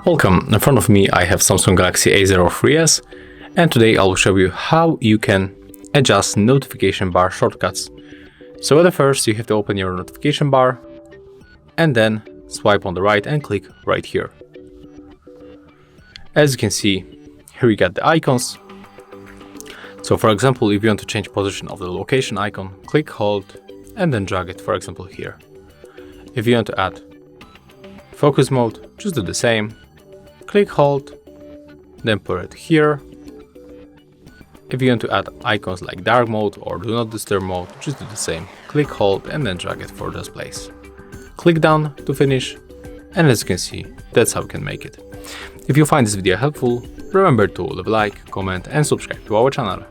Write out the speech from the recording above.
Welcome, in front of me I have Samsung Galaxy A03s, and today I'll show you how you can adjust notification bar shortcuts. So at first you have to open your notification bar and then swipe on the right and click right here. As you can see, here you got the icons. So for example, if you want to change position of the location icon, click, hold, and then drag it, for example here. If you want to add focus mode, just do the same. Click, hold, then put it here. If you want to add icons like dark mode or do not disturb mode, just do the same. Click, hold, and then drag it for this place. Click down to finish, and as you can see, that's how you can make it. If you find this video helpful, remember to leave a like, comment, and subscribe to our channel.